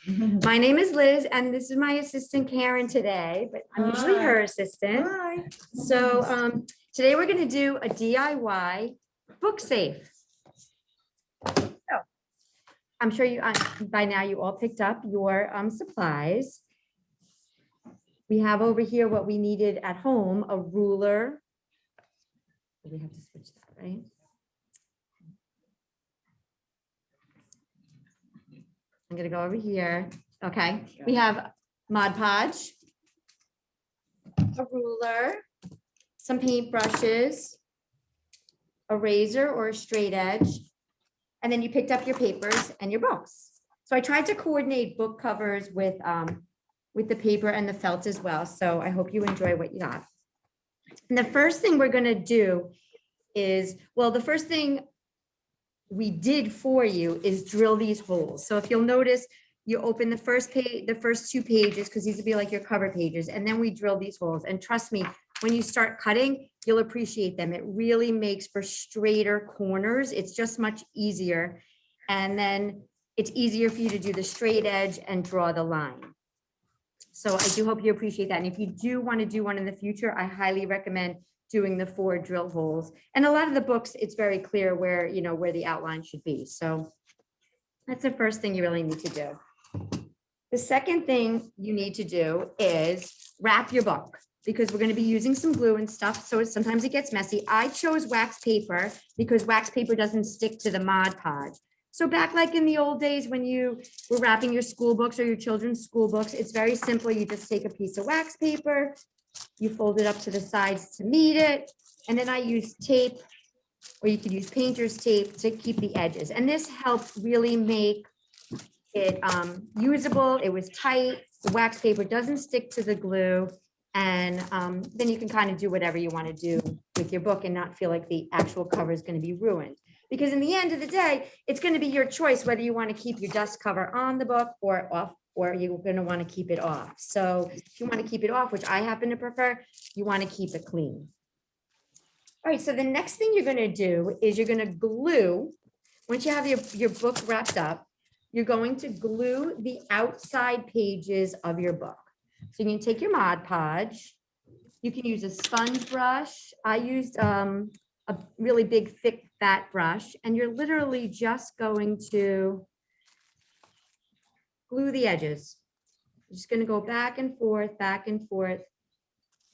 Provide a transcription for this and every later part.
My name is Liz, and this is my assistant Karen today, but I'm usually her assistant. Hi. So today we're going to do a DIY book safe. So I'm sure you by now you all picked up your supplies. We have over here what we needed at home: a ruler. We have to switch that, right? I'm going to go over here. Okay, we have Mod Podge, a ruler, some paint brushes, a razor or a straight edge, and then you picked up your papers and your books. So I tried to coordinate book covers with the paper and the felt as well. So I hope you enjoy what you got. And the first thing we're going to do is, well, the first thing we did for you is drill these holes. So if you'll notice, you open the first page, the first 2 pages, because these will be like your cover pages, and then we drill these holes. And trust me, when you start cutting, you'll appreciate them. It really makes for straighter corners. It's just much easier. And then it's easier for you to do the straight edge and draw the line. So I do hope you appreciate that. And if you do want to do one in the future, I highly recommend doing the 4 drill holes. And a lot of the books, it's very clear where, you know, where the outline should be. So that's the first thing you really need to do. The second thing you need to do is wrap your book, because we're going to be using some glue and stuff. So sometimes it gets messy. I chose wax paper because wax paper doesn't stick to the Mod Podge. So back like in the old days when you were wrapping your school books or your children's school books, it's very simple. You just take a piece of wax paper, you fold it up to the sides to meet it. And then I use tape, or you could use painter's tape to keep the edges. And this helped really make it usable. It was tight. The wax paper doesn't stick to the glue. And then you can kind of do whatever you want to do with your book and not feel like the actual cover is going to be ruined. Because in the end of the day, it's going to be your choice whether you want to keep your dust cover on the book or off, or you're going to want to keep it off. So if you want to keep it off, which I happen to prefer, you want to keep it clean. All right, so the next thing you're going to do is you're going to glue, once you have your book wrapped up, you're going to glue the outside pages of your book. So you can take your Mod Podge. You can use a sponge brush. I used a really big, thick, fat brush, and you're literally just going to glue the edges. You're just going to go back and forth, and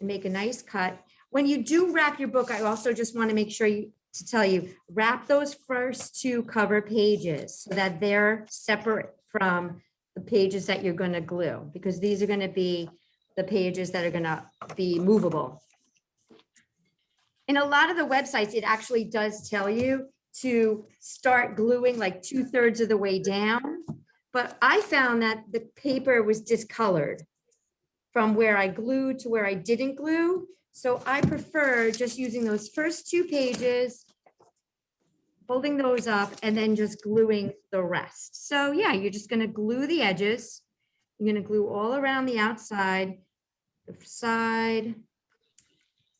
make a nice cut. When you do wrap your book, I also just want to make sure to tell you, wrap those first 2 cover pages so that they're separate from the pages that you're going to glue, because these are going to be the pages that are going to be movable. In a lot of the websites, it actually does tell you to start gluing like 2/3 of the way down. But I found that the paper was discolored from where I glued to where I didn't glue. So I prefer just using those first 2 pages, folding those up, and then just gluing the rest. So yeah, you're just going to glue the edges. You're going to glue all around the outside, the side.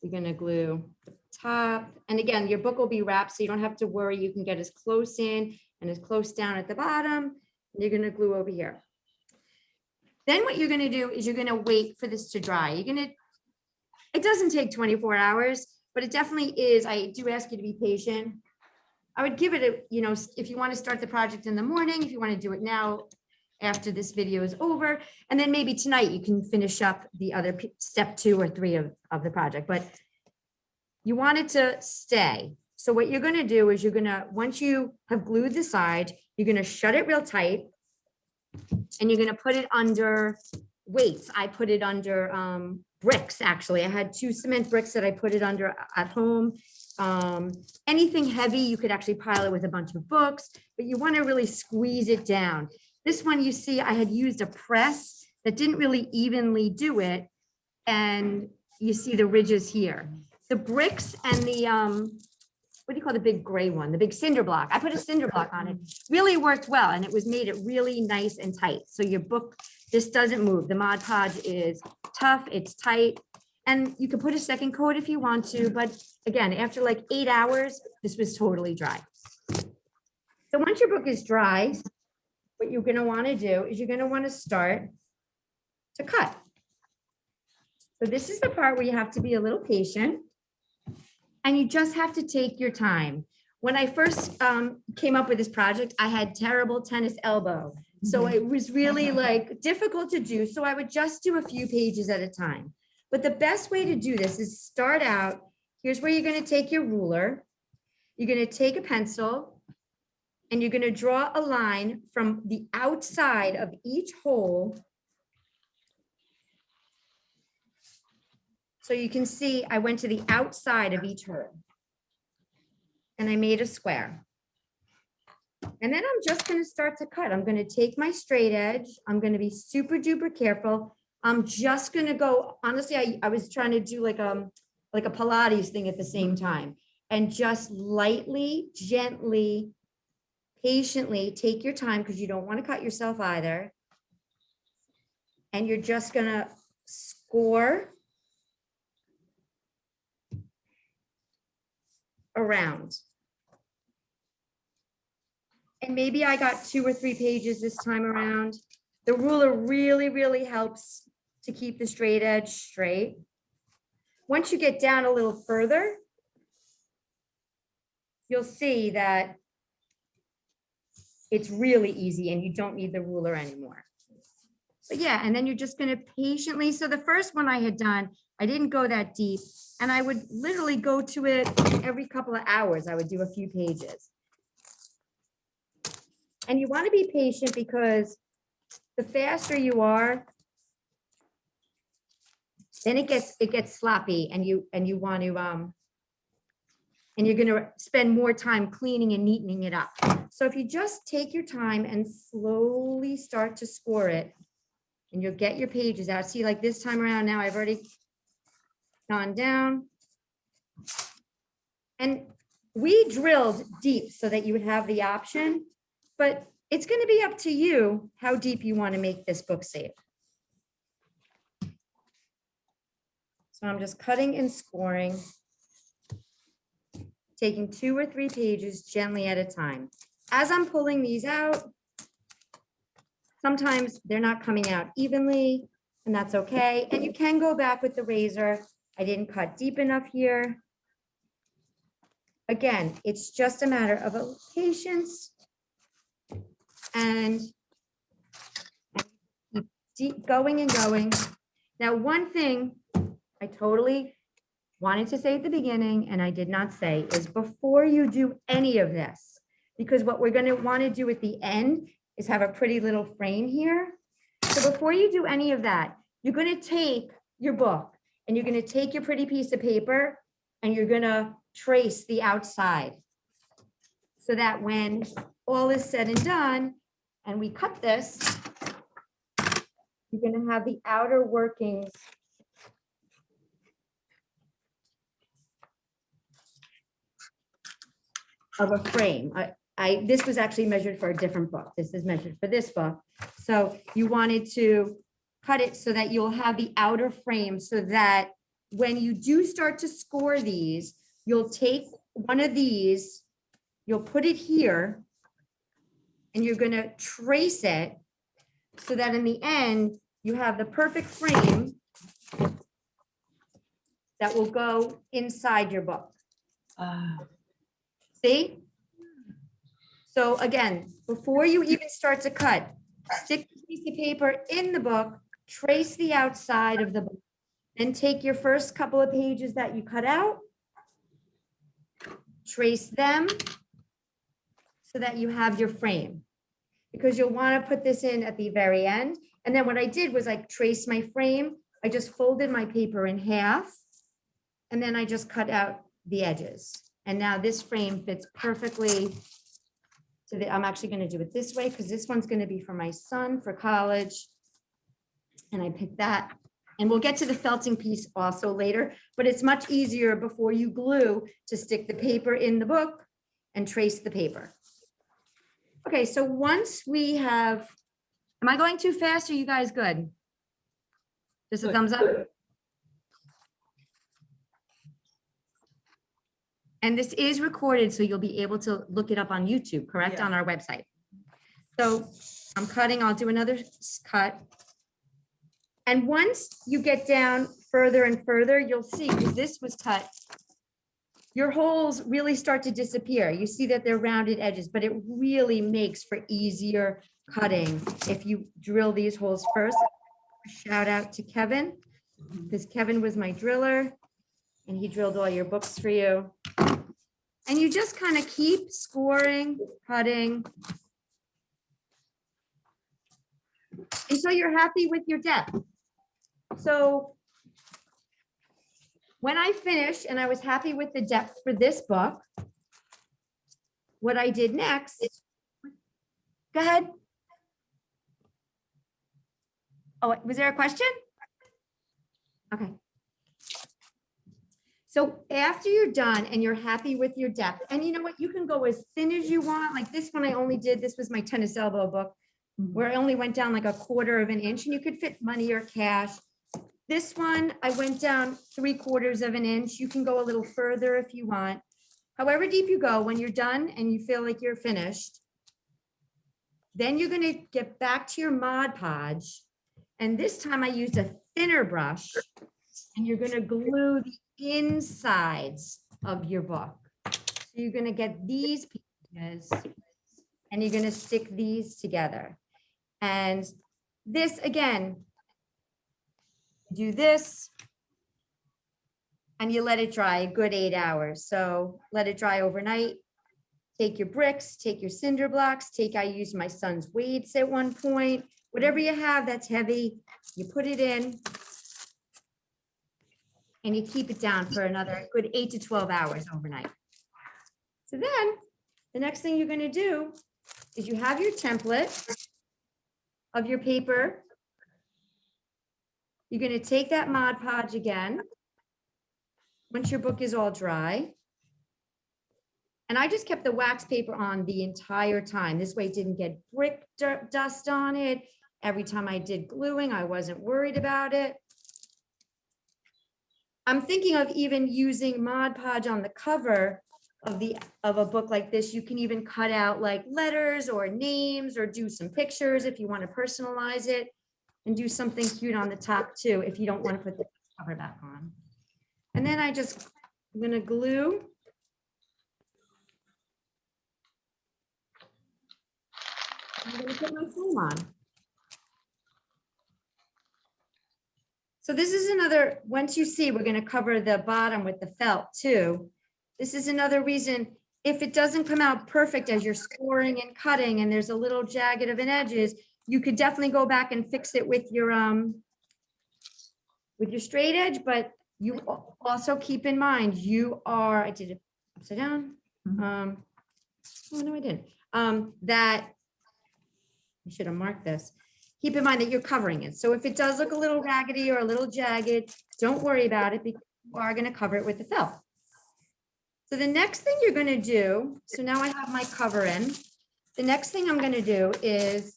You're going to glue the top. And again, your book will be wrapped, so you don't have to worry. You can get as close in and as close down at the bottom. You're going to glue over here. Then what you're going to do is you're going to wait for this to dry. It doesn't take 24 hours, but it definitely is. I do ask you to be patient. I would give it a, you know, if you want to start the project in the morning, if you want to do it now after this video is over, and then maybe tonight you can finish up the other step 2 or 3 of the project, but you want it to stay. So what you're going to do is you're going to, once you have glued the side, you're going to shut it real tight, and you're going to put it under weights. I put it under bricks, actually. I had 2 cement bricks that I put it under at home. Anything heavy, you could actually pile it with a bunch of books, but you want to really squeeze it down. This one, you see, I had used a press that didn't really evenly do it, and you see the ridges here. The bricks and the, what do you call the big gray one? The big cinder block. I put a cinder block on it. Really worked well, and it was made it really nice and tight. So your book, this doesn't move. The Mod Podge is tough, it's tight, and you can put a second coat if you want to, but again, after like 8 hours, this was totally dry. So once your book is dry, what you're going to want to do is you're going to want to start to cut. So this is the part where you have to be a little patient and you just have to take your time. When I first came up with this project, I had terrible tennis elbow. So it was really like difficult to do. So I would just do a few pages at a time. But the best way to do this is start out. Here's where you're going to take your ruler. You're going to take a pencil and you're going to draw a line from the outside of each hole. So you can see I went to the outside of each hole and I made a square. And then I'm just going to start to cut. I'm going to take my straight edge. I'm going to be super duper careful. I'm just going to go, honestly, I was trying to do like a Pilates thing at the same time, and just lightly, gently, patiently take your time because you don't want to cut yourself either. And you're just going to score around. And maybe I got 2 or 3 pages this time around. The ruler really, really helps to keep the straight edge straight. Once you get down a little further, you'll see that it's really easy and you don't need the ruler anymore. But yeah, and then you're just going to patiently. So the first one I had done, I didn't go that deep, and I would literally go to it every couple of hours. I would do a few pages. And you want to be patient because the faster you are, then it gets sloppy, and you want to and you're going to spend more time cleaning and neatening it up. So if you just take your time and slowly start to score it, and you'll get your pages out. See, like this time around now, I've already gone down. And we drilled deep so that you would have the option, but it's going to be up to you how deep you want to make this book safe. So I'm just cutting and scoring, taking 2 or 3 pages gently at a time. As I'm pulling these out, sometimes they're not coming out evenly, and that's okay. And you can go back with the razor. I didn't cut deep enough here. Again, it's just a matter of patience and keep going and going. Now, one thing I totally wanted to say at the beginning, and I did not say, is before you do any of this, because what we're going to want to do at the end is have a pretty little frame here. So before you do any of that, you're going to take your book and you're going to take your pretty piece of paper and you're going to trace the outside so that when all is said and done and we cut this, you're going to have the outer workings of a frame. This was actually measured for a different book. This is measured for this book. So you wanted to cut it so that you'll have the outer frame so that when you do start to score these, you'll take one of these, you'll put it here, and you're going to trace it so that in the end, you have the perfect frame that will go inside your book. See? So again, before you even start to cut, stick the piece of paper in the book, trace the outside of the book, then take your first couple of pages that you cut out, trace them so that you have your frame, because you'll want to put this in at the very end. And then what I did was I traced my frame. I just folded my paper in half, and then I just cut out the edges. And now this frame fits perfectly. So I'm actually going to do it this way because this one's going to be for my son for college. And I picked that. And we'll get to the felting piece also later, but it's much easier before you glue to stick the paper in the book and trace the paper. Okay, so once we have, am I going too fast? Are you guys good? Just a thumbs up. And this is recorded, so you'll be able to look it up on YouTube, correct? Yeah. On our website. So I'm cutting, I'll do another cut. And once you get down further and further, you'll see, because this was cut, your holes really start to disappear. You see that they're rounded edges, but it really makes for easier cutting if you drill these holes first. Shout out to Kevin, because Kevin was my driller and he drilled all your books for you. And you just kind of keep scoring, cutting until you're happy with your depth. So when I finished and I was happy with the depth for this book, what I did next, go ahead. Oh, was there a question? Okay. So after you're done and you're happy with your depth, and you know what, you can go as thin as you want. Like this one I only did, this was my tennis elbow book, where I only went down like 1/4 of an inch, and you could fit money or cash. This one, I went down 3/4 of an inch. You can go a little further if you want. However deep you go, when you're done and you feel like you're finished, then you're gonna get back to your Mod Podge. And this time I used a thinner brush, and you're gonna glue the insides of your book. So you're gonna get these pieces and you're gonna stick these together. And this, again, do this and you let it dry a good 8 hours. So let it dry overnight. Take your bricks, take your cinder blocks, I used my son's weights at one point. Whatever you have that's heavy, you put it in and you keep it down for another good 8 to 12 hours overnight. So then the next thing you're gonna do is you have your template of your paper. You're gonna take that Mod Podge again, once your book is all dry. And I just kept the wax paper on the entire time. This way it didn't get brick dust on it. Every time I did gluing, I wasn't worried about it. I'm thinking of even using Mod Podge on the cover of a book like this. You can even cut out like letters or names or do some pictures if you want to personalize it, and do something cute on the top too if you don't want to put the cover back on. And then I'm gonna glue. I'm gonna put my foam on. So this is another, once you see, we're gonna cover the bottom with the felt too. This is another reason, if it doesn't come out perfect as you're scoring and cutting and there's a little jagged of an edges, you could definitely go back and fix it with your straight edge, but you also keep in mind, I did it upside down. Oh no, I didn't. That, I should have marked this. Keep in mind that you're covering it. So if it does look a little raggedy or a little jagged, don't worry about it because you are going to cover it with the felt. So the next thing you're going to do, so now I have my cover in. The next thing I'm going to do is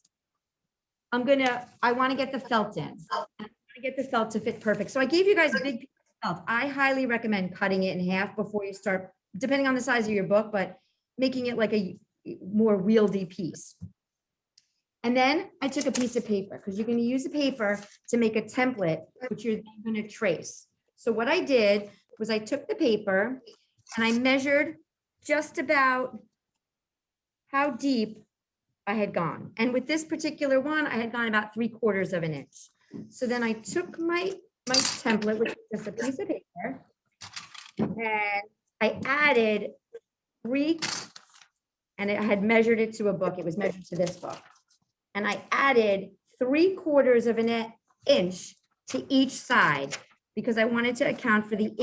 I want to get the felt in. I want to get the felt to fit perfect. So I gave you guys a big piece of felt. I highly recommend cutting it in half before you start, depending on the size of your book, but making it like a more wieldy piece. And then I took a piece of paper because you're going to use a paper to make a template, which you're going to trace. So what I did was I took the paper and I measured just about how deep I had gone. And with this particular one, I had gone about 3/4 of an inch. So then I took my template, which is just a piece of paper, and I added and I had measured it to a book. It was measured to this book. And I added 3/4 of an inch to each side because I wanted to account for the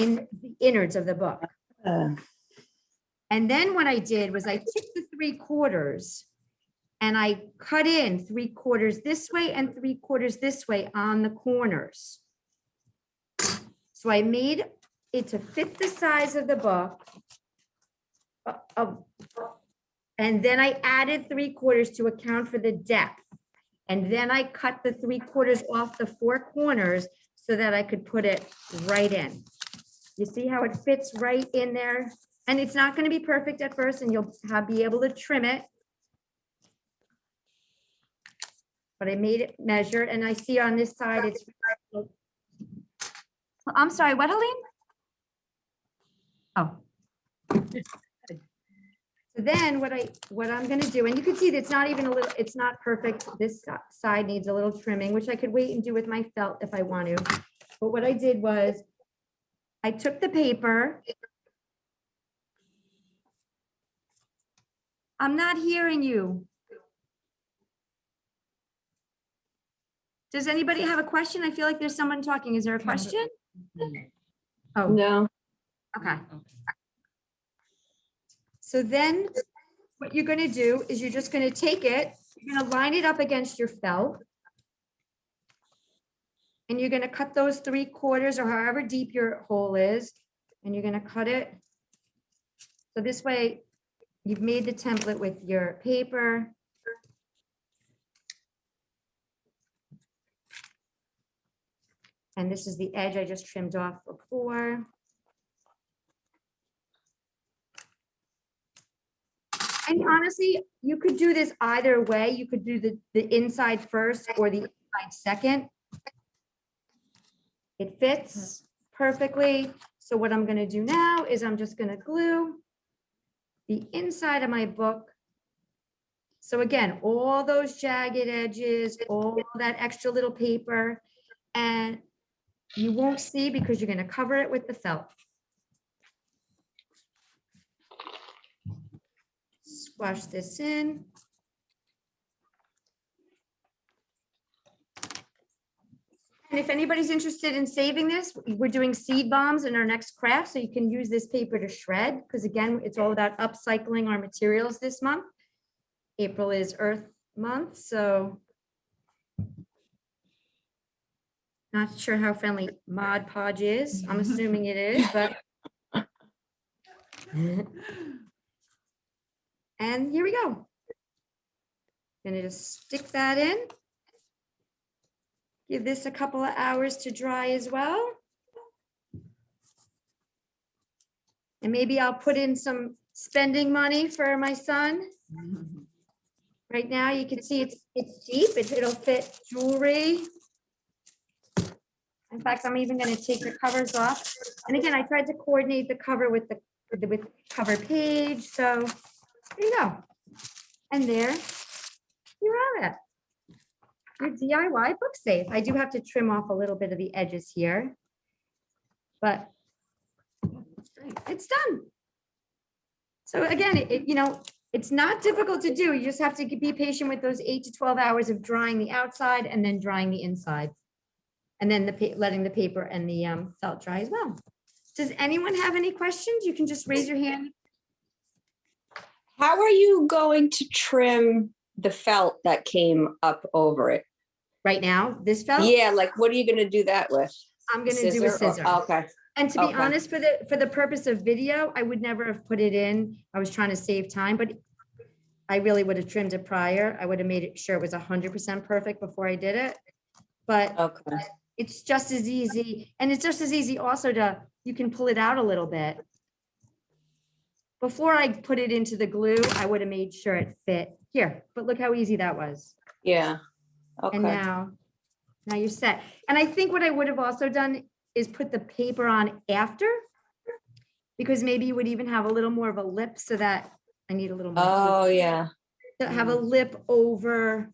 innards of the book. And then what I did was I took the 3/4 and I cut in 3/4 this way and 3/4 this way on the corners. So I made it to fit the size of the book. And then I added 3/4 to account for the depth. And then I cut the 3/4 off the 4 corners so that I could put it right in. You see how it fits right in there? And it's not going to be perfect at first, and you'll be able to trim it. but I made it measure, and I see on this side, it's, I'm sorry, what, Helene? Oh. So then what I'm gonna do, and you can see that it's not even a little, it's not perfect. This side needs a little trimming, which I could wait and do with my felt if I want to. But what I did was I took the paper. I'm not hearing you. Does anybody have a question? I feel like there's someone talking. Is there a question? Oh, No. okay. So then what you're going to do is you're just going to take it, you're going to line it up against your felt. And you're going to cut those 3/4 or however deep your hole is. And you're going to cut it. So this way you've made the template with your paper. And this is the edge I just trimmed off before. And honestly, you could do this either way. You could do the inside first or the inside second. It fits perfectly. So what I'm going to do now is I'm just going to glue the inside of my book. So again, all those jagged edges, all that extra little paper, and you won't see because you're going to cover it with the felt. Squash this in. And if anybody's interested in saving this, we're doing seed bombs in our next craft, so you can use this paper to shred, because again, it's all about upcycling our materials this month. April is Earth Month, so not sure how friendly Mod Podge is. I'm assuming it is, but. And here we go. Gonna just stick that in. Give this a couple of hours to dry as well. And maybe I'll put in some spending money for my son. Right now you can see it's deep, it'll fit jewelry. In fact, I'm even gonna take the covers off. And again, I tried to coordinate the cover with the cover page. So there you go. And there you have it. Your DIY book safe. I do have to trim off a little bit of the edges here, but it's done. So again, it's not difficult to do. You just have to be patient with those 8 to 12 hours of drying the outside and then drying the inside. And then letting the paper and the felt dry as well. Does anyone have any questions? You can just raise your hand. How are you going to trim the felt that came up over it? Right now, this felt? Yeah, like what are you going to do that with? I'm going to do a scissor. Okay. And to be honest, for the purpose of video, I would never have put it in. I was trying to save time, but I really would have trimmed it prior. I would have made sure it was 100% perfect before I did it. But okay, it's just as easy. And it's just as easy also you can pull it out a little bit. Before I put it into the glue, I would have made sure it fit here. But look how easy that was. yeah. Okay. And now you're set. And I think what I would have also done is put the paper on after, because maybe you would even have a little more of a lip, so that I need a little more. Oh yeah. To have a lip over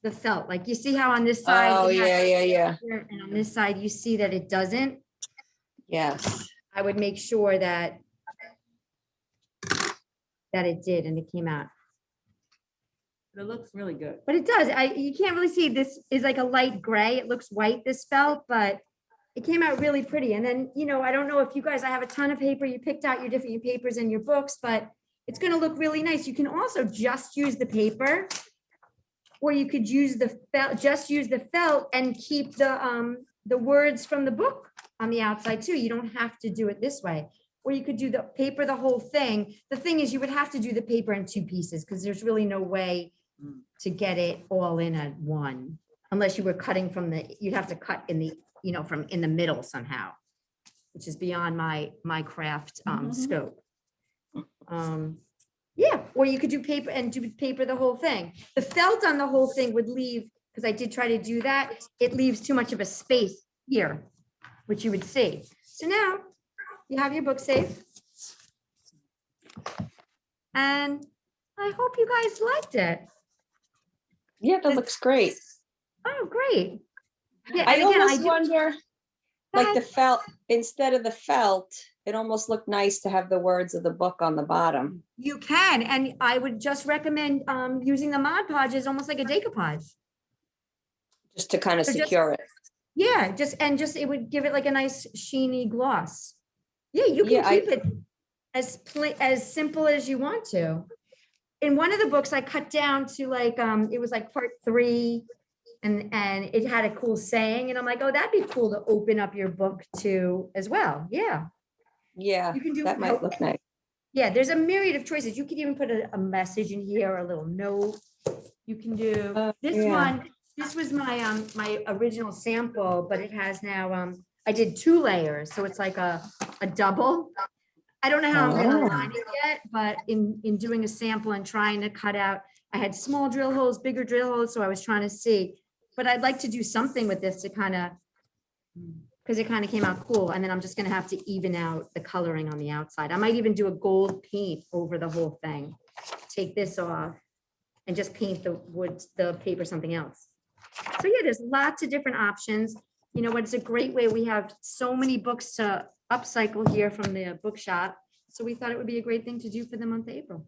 the felt. Like you see how on this side. Oh yeah. And on this side, you see that it doesn't. Yes. I would make sure that it did and it came out. It looks really good. But it does. You can't really see, this is like a light gray. It looks white, this felt, but it came out really pretty. And then, I don't know if you guys, I have a ton of paper. You picked out your different papers in your books, but it's going to look really nice. You can also just use the paper, or you could use the felt, just use the felt and keep the words from the book on the outside too. You don't have to do it this way. Or you could do the paper, the whole thing. The thing is, you would have to do the paper in 2 pieces, because there's really no way to get it all in at one, unless you were cutting from you'd have to cut in the, from in the middle somehow, which is beyond my craft scope. Yeah, or you could do paper and do paper the whole thing. The felt on the whole thing would leave because I did try to do that, it leaves too much of a space here, which you would see. So now you have your book safe. And I hope you guys liked it. Yeah, that looks great. Oh, great. Yeah, I and again, almost do- wonder, Go like the ahead. felt, instead of the felt, it almost looked nice to have the words of the book on the bottom. You can, and I would just recommend using the Mod Podge as almost like a decoupage. Just to kind of So just- secure it. Yeah, just it would give it like a nice sheeny gloss. Yeah, you can Yeah, keep it as simple as you want to. In one of the books, I cut down to like it was like part 3, and it had a cool saying, and I'm like, oh, that'd be cool to open up your book to as well. Yeah, Yeah, you can do that might look nice. Yeah, there's a myriad of choices. You could even put a message in here, a little note. You can do this yeah. one. This was my original sample, but it has now I did 2 layers, so it's like a double. I don't know how I'm gonna Oh. line it yet, but in doing a sample and trying to cut out, I had small drill holes, bigger drill holes, so I was trying to see. But I'd like to do something with this to kind of, because it kind of came out cool, and then I'm just gonna have to even out the coloring on the outside. I might even do a gold paint over the whole thing. Take this off and just paint the wood, the paper, something else. So yeah, there's lots of different options. You know what, it's a great way. We have so many books to upcycle here from the bookshop. So we thought it would be a great thing to do for the month of April.